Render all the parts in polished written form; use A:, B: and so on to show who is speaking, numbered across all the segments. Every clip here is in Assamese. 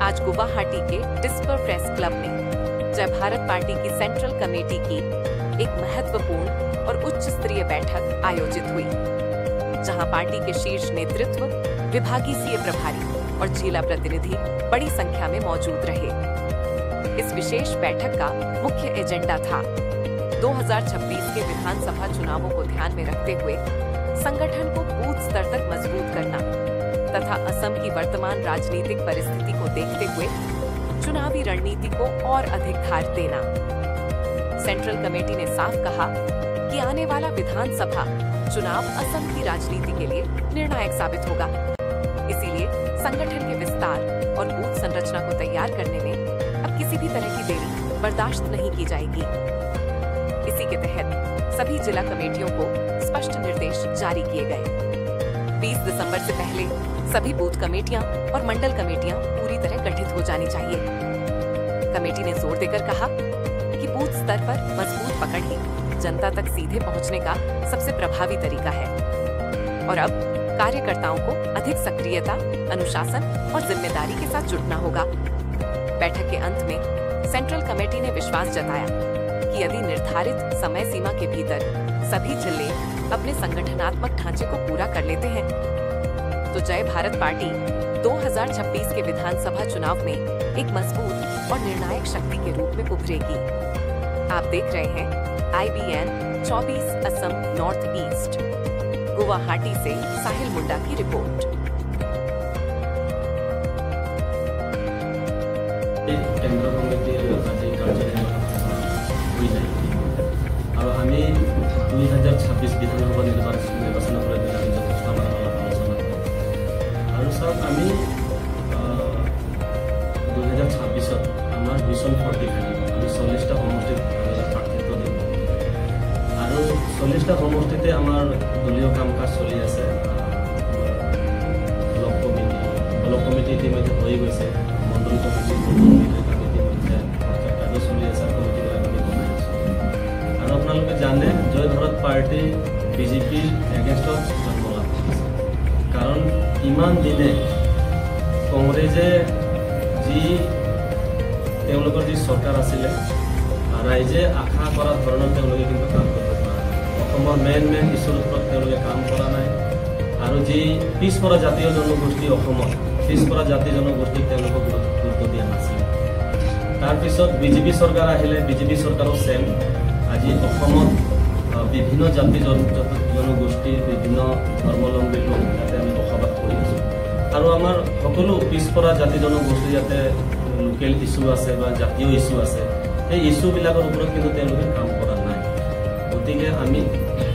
A: आज गुवाहाटी के डिस्पर प्रेस क्लब में जय भारत पार्टी की सेंट्रल कमेटी की एक महत्वपूर्ण और उच्च स्तरीय बैठक आयोजित हुई, जहां पार्टी के शीर्ष नेतृत्व, विभागीय प्रभारी और जिला प्रतिनिधि बड़ी संख्या में मौजूद रहे। इस विशेष बैठक का मुख्य एजेंडा था 2026 के विधानसभा चुनावों को ध्यान में रखते हुए संगठन को बूथ स्तर तक मजबूत करना तथा असम की वर्तमान राजनीतिक परिस्थिति को देखते हुए चुनावी रणनीति को और अधिक धार देना। सेंट्रल कमेटी ने साफ कहा कि आने वाला विधानसभा चुनाव असम की राजनीति के लिए निर्णायक साबित होगा। इसीलिए संगठन के विस्तार और बूथ संरचना को तैयार करने में अब किसी भी तरह की देरी बर्दाश्त नहीं की जाएगी। इसी के तहत सभी जिला कमेटियों को स्पष्ट निर्देश जारी किए गए। 20 दिसंबर से पहले सभी बूथ कमेटियां और मंडल कमेटियां पूरी तरह गठित हो जानी चाहिए। कमेटी ने जोर देकर कहा कि बूथ स्तर पर मजबूत पकड़ ही जनता तक सीधे पहुंचने का सबसे प्रभावी तरीका है और अब कार्यकर्ताओं को अधिक सक्रियता, अनुशासन और जिम्मेदारी के साथ जुटना होगा। बैठक के अंत में सेंट्रल कमेटी ने विश्वास जताया कि यदि निर्धारित समय सीमा के भीतर सभी जिले अपने संगठनात्मक ढांचे को पूरा कर लेते हैं तो जय भारत पार्टी 2026 के विधानसभा चुनाव में एक मजबूत और निर्णायक शक्ति के रूप में उभरेगी। आप देख रहे हैं IBN 24 Assam north east. Guwahati से साहिल मुंडा की रिपोर्ट।
B: केंद्र कमिटीर আজি কাৰ্যনিৰ্বাহ হৈ যায় আৰু আমি 2026 বিধানসভা নিৰ্বাচনৰ পৰা আমি যথেষ্ট আমাৰ আলোচনা আৰু চাওক আমি 2026 আমাৰ ভিজন 40 আমি 40টা সমষ্টিত প্ৰাৰ্থিত্ব দিম আৰু 40টা সমষ্টিতে আমাৰ দলীয় কাম কাজ চলি আছে। ব্লক কমিটি ইতিমধ্যে হৈ গৈছে, মণ্ডল কমিটি আৰু আপোনালোকে জানে জয় ভাৰত পাৰ্টি বিজেপিৰ এগেইনষ্টত জন্ম লাভ কৰিছে। কাৰণ ইমান দিনে কংগ্ৰেছে যি তেওঁলোকৰ যি চৰকাৰ আছিলে ৰাইজে আশা কৰা ধৰণৰ তেওঁলোকে কিন্তু কাম কৰিব পৰা নাই। অসমৰ মেইন ইছ্যুৰ ওপৰত তেওঁলোকে কাম কৰা নাই আৰু যি পিছপৰা জাতীয় জনগোষ্ঠী অসমত পিছপৰা জাতি জনগোষ্ঠীক তেওঁলোকক গুৰুত্ব দিয়া নাছিল। তাৰপিছত বিজেপি চৰকাৰ আহিলে, বিজেপি চৰকাৰৰ চেম আজি অসমত বিভিন্ন জাতি জনগোষ্ঠীৰ বিভিন্ন ধৰ্মাৱলম্বী লোক ইয়াতে আমি বসবাস কৰি আছোঁ আৰু আমাৰ সকলো পিছপৰা জাতি জনগোষ্ঠীৰ ইয়াতে লোকেল ইছ্যু আছে বা জাতীয় ইছ্যু আছে, সেই ইছ্যুবিলাকৰ ওপৰত কিন্তু তেওঁলোকে কাম কৰা নাই। গতিকে আমি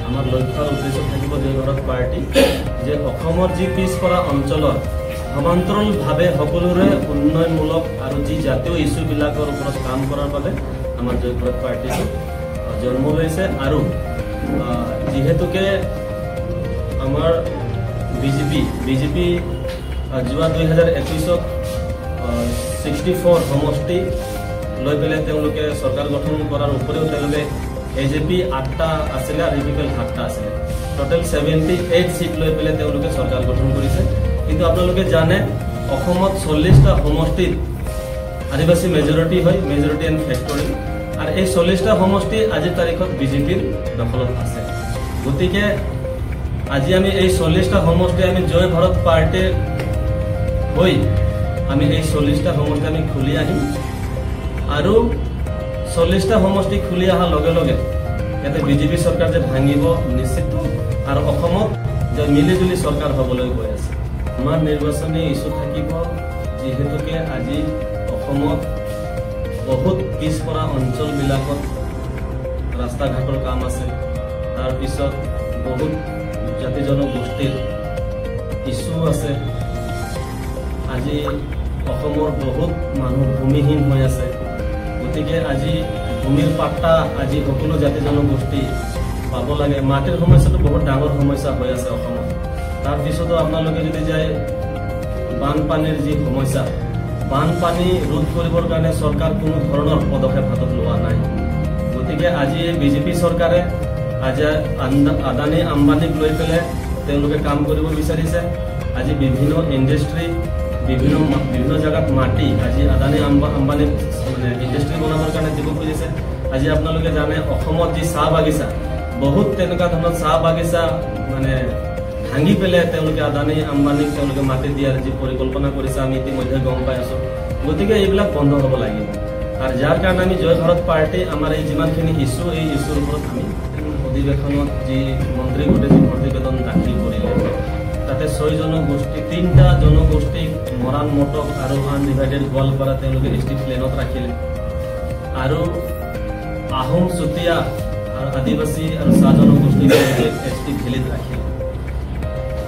B: আমাৰ লক্ষ্য আৰু উদ্দেশ্য থাকিব জয় ভাৰত পাৰ্টি যে অসমৰ যি পিছপৰা অঞ্চলৰ সমান্তৰালভাৱে সকলোৰে উন্নয়নমূলক আৰু যি জাতীয় ইছ্যুবিলাকৰ ওপৰত কাম কৰাৰ বাবে আমাৰ জয় ভাৰত পাৰ্টিটো জন্ম লৈছে। আৰু যিহেতুকে আমাৰ বিজেপি যোৱা 2021 64 সমষ্টি লৈ পেলাই তেওঁলোকে চৰকাৰ গঠন কৰাৰ উপৰিও তেওঁলোকে AJP 8টা আছিলে আৰু UPL 7টা আছিলে, টোটেল 78 সিট লৈ পেলাই তেওঁলোকে চৰকাৰ গঠন কৰিছে। কিন্তু আপোনালোকে জানে অসমত 40টা সমষ্টিত আদিবাসী মেজৰিটি হয়, মেজৰিটি এণ্ড ফেক্টৰী, আৰু এই 40টা সমষ্টি আজিৰ তাৰিখত বিজেপিৰ দখলত আছে। গতিকে আজি আমি এই 40টা সমষ্টি আমি জয় ভাৰত পাৰ্টি হৈ আমি এই 40টা সমষ্টি আমি খুলি আহিম আৰু 40টা সমষ্টি খুলি অহাৰ লগে লগে ইয়াতে বিজেপি চৰকাৰ যে ভাঙিব নিশ্চিত আৰু অসমত যে মিলিজুলি চৰকাৰ হ'বলৈ গৈ আছে। আমাৰ নিৰ্বাচনী ইছ্যু থাকিব, যিহেতুকে আজি অসমত বহুত পিছপৰা অঞ্চলবিলাকত ৰাস্তা ঘাটৰ কাম আছে, তাৰপিছত বহুত জাতি জনগোষ্ঠীৰ ইছ্যু আছে। আজি অসমৰ বহুত মানুহ ভূমিহীন হৈ আছে। গতিকে আজি ভূমিৰ পাট্টা আজি সকলো জাতি জনগোষ্ঠী পাব লাগে। মাটিৰ সমস্যাটো বহুত ডাঙৰ সমস্যা হৈ আছে অসমত। তাৰপিছতো আপোনালোকে যদি যায় বানপানীৰ যি সমস্যা, বানপানী ৰোধ কৰিবৰ কাৰণে চৰকাৰ কোনো ধৰণৰ পদক্ষেপ হাতত লোৱা নাই। গতিকে আজি বিজেপি চৰকাৰে আজি আদানী আম্বানীক লৈ পেলাই তেওঁলোকে কাম কৰিব বিচাৰিছে। আজি বিভিন্ন ইণ্ডাষ্ট্ৰী বিভিন্ন জায়গাত মাটি আজি আদানী আম্বানী মানে ইণ্ডাষ্ট্ৰি বনাবৰ কাৰণে দিব খুজিছে। আজি আপোনালোকে জানে অসমত যি চাহ বাগিচা বহুত তেনেকুৱা ধৰণৰ চাহ বাগিচা মানে ভাঙি পেলাই তেওঁলোকে আদানী আম্বানীক তেওঁলোকে মাটি দিয়াৰ যি পৰিকল্পনা কৰিছে আমি ইতিমধ্যে গম পাই আছো। গতিকে এইবিলাক বন্ধ হ'ব লাগিব। আৰু যাৰ কাৰণে আমি জয় ভাৰত পাৰ্টি আমাৰ এই যিমানখিনি ইছ্যু এই ইছ্যুৰ ওপৰত আমি অধিৱেশনত যি মন্ত্ৰী গোটে যি প্ৰতিবেদন দাখিল কৰিলে তাতে 6 জনগোষ্ঠী 3টা জনগোষ্ঠীক মৰাণ মটক আৰু আনডিভাইডেড গোৱালপাৰা তেওঁলোকে এছটি প্লেনত ৰাখিলে আৰু আহোম চুতীয়া আৰু আদিবাসী আৰু চাহ জনগোষ্ঠীক এছটি ভেলীত ৰাখিলে।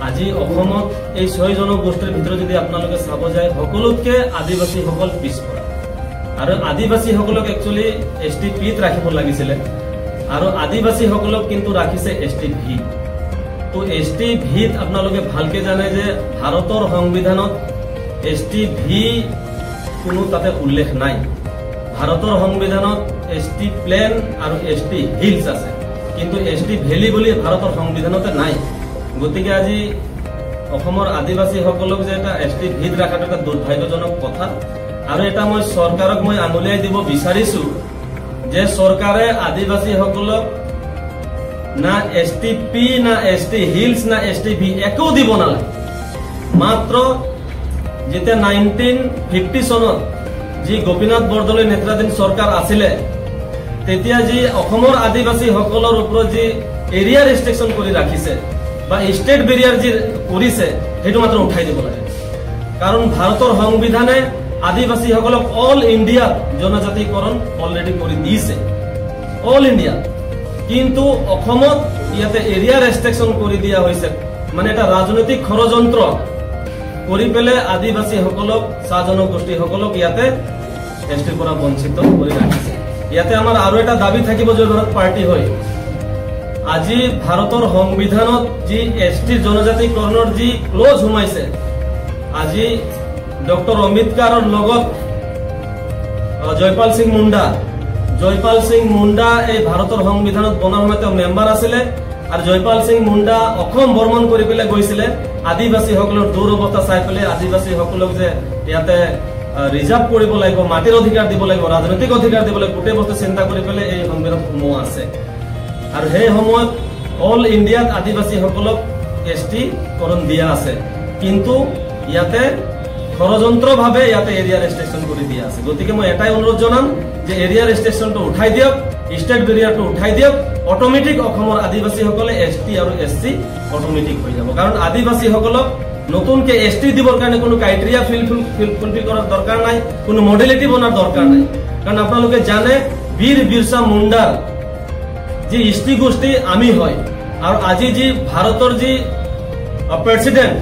B: আজি অসমত এই 6 জনগোষ্ঠীৰ ভিতৰত যদি আপোনালোকে চাব যায় সকলোতকে আদিবাসীসকল পিছপৰা আৰু আদিবাসীসকলক একচুৱেলি এছটি পিত ৰাখিব লাগিছিলে আৰু আদিবাসীসকলক কিন্তু ৰাখিছে এছটি ভি। তো এছটি ভিত আপোনালোকে ভালকে জানে যে ভাৰতৰ সংবিধানত এছটি ভি কোনো তাতে উল্লেখ নাই। ভাৰতৰ সংবিধানত এছটি প্লেন আৰু এছটি হিলছ আছে, কিন্তু এছটি ভেলী বুলি ভাৰতৰ সংবিধানতে নাই। গতিকে আজি অসমৰ আদিবাসীসকলক যে এটা এছটি ভিত ৰাখাটো এটা দুৰ্ভাগ্যজনক কথা। আৰু এটা মই চৰকাৰক মই আঙুলিয়াই দিব বিচাৰিছো যে চৰকাৰে আদিবাসীসকলক না এছটি পি না এছটি হিলছ না এছটি ভি একো দিব নালাগে। মাত্ৰ যেতিয়া 1950 চনত যি গোপীনাথ বৰদলৈ নেতৃত্বাধীন চৰকাৰ আছিলে তেতিয়া যি অসমৰ আদিবাসীসকলৰ ওপৰত যি এৰিয়া ৰেষ্ট্ৰিকশ্যন কৰি ৰাখিছে বা ষ্টেট বেৰিয়াৰ যি কৰিছে সেইটো মাত্ৰ উঠাই দিব লাগে। কাৰণ ভাৰতৰ সংবিধানে আদিবাসীসকলক অল ইণ্ডিয়া জনজাতিকৰণ অলৰেডি কৰি দিছে, অল ইণ্ডিয়া। কিন্তু অসমত ইয়াতে এৰিয়া ৰেষ্ট্ৰিকশ্যন কৰি দিয়া হৈছে, মানে এটা ৰাজনৈতিক ষড়যন্ত্ৰ কৰি পেলাই আদিবাসীসকলক চাহ জনগোষ্ঠীসকলক ইয়াতে এছটিৰ পৰা বঞ্চিত কৰি ৰাখিছে। ইয়াতে আমাৰ আৰু এটা দাবী থাকিব জয় ভাৰত পাৰ্টি হয় আজি ভাৰতৰ সংবিধানত যি এছটিৰ জনজাতিকৰণৰ যি ক্লজ সোমাইছে আজি ডক্টৰ অম্বেদকাৰৰ লগত জয়পাল সিং মুণ্ডা এই ভাৰতৰ সংবিধানত বনাৰ সময়ত তেওঁ মেম্বাৰ আছিলে আৰু জয়পাল সিং মুণ্ডা অসম ভ্ৰমণ কৰি পেলাই গৈছিলে আদিবাসীসকলৰ দুৰৱস্থা চাই পেলাই আদিবাসীসকলক যে ইয়াতে ৰিজাৰ্ভ কৰিব লাগিব, মাটিৰ অধিকাৰ দিব লাগিব, ৰাজনৈতিক অধিকাৰ দিব লাগিব, গোটেই বস্তু চিন্তা কৰি পেলাই এই সংবিধানসমূহ আছে। আৰু সেই সময়ত অল ইণ্ডিয়াত আদিবাসীসকলক এছটি কৰণ দিয়া আছে, কিন্তু ইয়াতে ষড়যন্ত্ৰভাৱে ইয়াতে এৰিয়া ৰেষ্ট্ৰিকশ্যন কৰি দিয়া আছে। গতিকে মই এটাই অনুৰোধ জনাম যে এৰিয়া ৰেষ্ট্ৰিকশ্যনটো উঠাই দিয়ক, ষ্টেট বেৰিয়াৰটো উঠাই দিয়ক, অট'মেটিক অসমৰ আদিবাসীসকলে এছটি আৰু এছচি অট'মেটিক হৈ যাব। কাৰণ আদিবাসীসকলক নতুনকে এছটি দিবৰ কাৰণে কোনো ক্ৰাইটেৰিয়া ফুলফিল কৰাৰ দৰকাৰ নাই, কোনো মডেলিটি বনাৰ দৰকাৰ নাই। কাৰণ আপোনালোকে জানে বীৰ বিৰছা মুণ্ডাৰ যি এছটি গোষ্ঠী আমি হয় আৰু আজি যি ভাৰতৰ যি president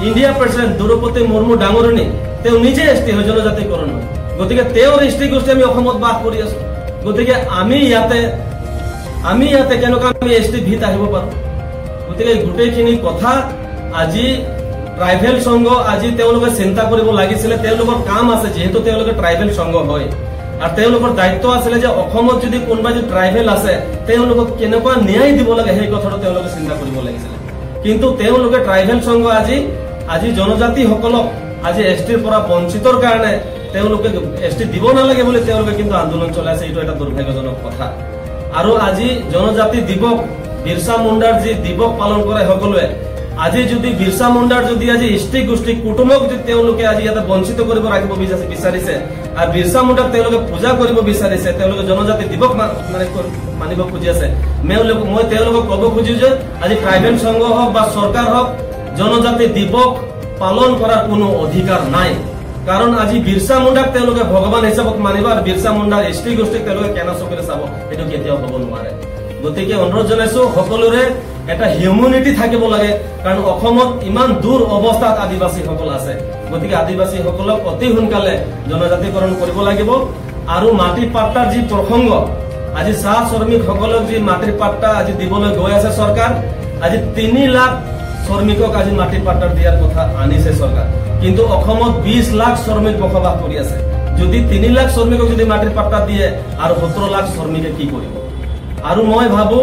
B: India president Droupadi Murmu ডাঙৰণী তেওঁ নিজে এছটি হয়, জনজাতিকৰণ হয়। গতিকে তেওঁৰ এছটি গোষ্ঠী আমি অসমত বাস কৰি আছো। গতিকে আমি ইয়াতে কেনেকুৱা আমি এছটি ভিত আহিব পাৰো। গতিকে গোটেইখিনি কথা আজি ট্ৰাইবেল সংঘ আজি তেওঁলোকে চিন্তা কৰিব লাগিছিলে। তেওঁলোকৰ কাম আছে, যিহেতু তেওঁলোকে ট্ৰাইবেল সংঘ হয় আৰু তেওঁলোকৰ দায়িত্ব আছিলে যে অসমত যদি কোনোবা যদি ট্ৰাইবেল আছে তেওঁলোকক কেনেকুৱা ন্যায় দিব লাগে সেই কথাটো তেওঁলোকে চিন্তা কৰিব লাগিছিলে। কিন্তু তেওঁলোকে ট্ৰাইবেল সংঘ আজি জনজাতিসকলক আজি এছটিৰ পৰা বঞ্চিতৰ কাৰণে তেওঁলোকে এছটি দিব নালাগে বুলি তেওঁলোকে কিন্তু আন্দোলন চলাইছে। এইটো এটা দুৰ্ভাগ্যজনক কথা। আৰু আজি জনজাতি দিৱস বিৰছা মুণ্ডাৰ যি দিৱস পালন কৰে সকলোৱে, আজি যদি বিৰছা মুণ্ডাৰ যদি আজি এছটি গোষ্ঠী কুটুমক যদি তেওঁলোকে আজি ইয়াতে বঞ্চিত কৰিব ৰাখিব বিচাৰিছে আৰু বিৰছা মুণ্ডাক তেওঁলোকে পূজা কৰিব বিচাৰিছে, তেওঁলোকে জনজাতি দিৱস মানে মানিব খুজি আছে, মই তেওঁলোকক ক'ব খুজিছো যে আজি ট্ৰাইবেল সংঘ হওক বা চৰকাৰ হওক জনজাতি দিৱস পালন কৰাৰ কোনো অধিকাৰ নাই। কাৰণ আজি বিৰছা মুণ্ডাক তেওঁলোকে ভগৱান হিচাপত মানিব আৰু বিৰছা মুণ্ডাৰ এছটি গোষ্ঠীক তেওঁলোকে কেনে চকুৰে চাব এইটো কেতিয়াও হ'ব নোৱাৰে। গতিকে অনুৰোধ জনাইছো সকলোৰে এটা হিউমেনিটি থাকিব লাগে। কাৰণ অসমত ইমান দূৰ অৱস্থাত আদিবাসীসকল আছে। গতিকে আদিবাসীসকলক অতি সোনকালে জনজাতিকৰণ কৰিব লাগিব। আৰু মাটি পাট্টাৰ যি প্ৰসংগ আজি চাহ শ্ৰমিকসকলক যি মাটিৰ পাট্টা আজি দিবলৈ গৈ আছে চৰকাৰ, আজি 3 লাখ শ্ৰমিকক আজি মাটিৰ পাট্টা দিয়াৰ কথা আনিছে চৰকাৰ, কিন্তু অসমত 20 লাখ শ্ৰমিক বসবাস কৰি আছে। যদি 3 লাখ শ্ৰমিকক যদি মাটিৰ পাট্টা দিয়ে আৰু 17 লাখ শ্ৰমিকে কি কৰিব? আৰু মই ভাবো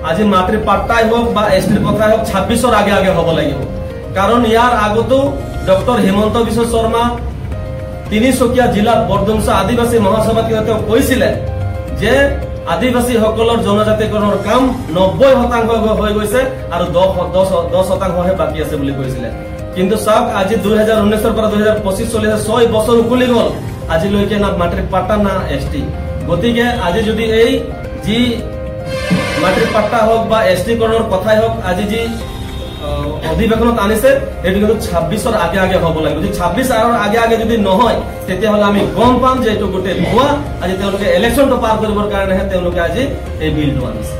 B: আজি মাটিৰ পাট্টাই হওক বা এছটিৰ কথাই হওক 26ৰ আগে হ'ব লাগিব। কাৰণ ইয়াৰ আগতো ডক্টৰ হিমন্ত বিশ্ব শৰ্মা তিনিচুকীয়া জিলাত বৰডুমচা আদিবাসী মহাসভাত তেওঁ কৈছিলে যে আদিবাসীসকলৰ জনজাতিকৰণৰ কাম 90% হৈ গৈছে আৰু 10% বাকী আছে বুলি কৈছিলে। কিন্তু চাওক আজি 2019 পৰা 2025 চলি আছে, 6 বছৰ উকলি গ'ল, আজিলৈকে না মাটিৰ পাট্টা না এছটি। গতিকে আজি যদি এই যি মাটিৰ পাট্টা হওক বা এছটি কৰণৰ কথাই হওক আজি যি অধিৱেশনত আনিছে এইটো কিন্তু 26ৰ আগে আগে হ'ব লাগে। যদি 26 আৰু আগে আগে যদি নহয় তেতিয়াহ'লে আমি গম পাম যে এইটো গোটেই ভুৱা। আজি তেওঁলোকে ইলেকশ্যনটো পাৰ কৰিবৰ কাৰণেহে তেওঁলোকে আজি এই বিলটো আনিছে।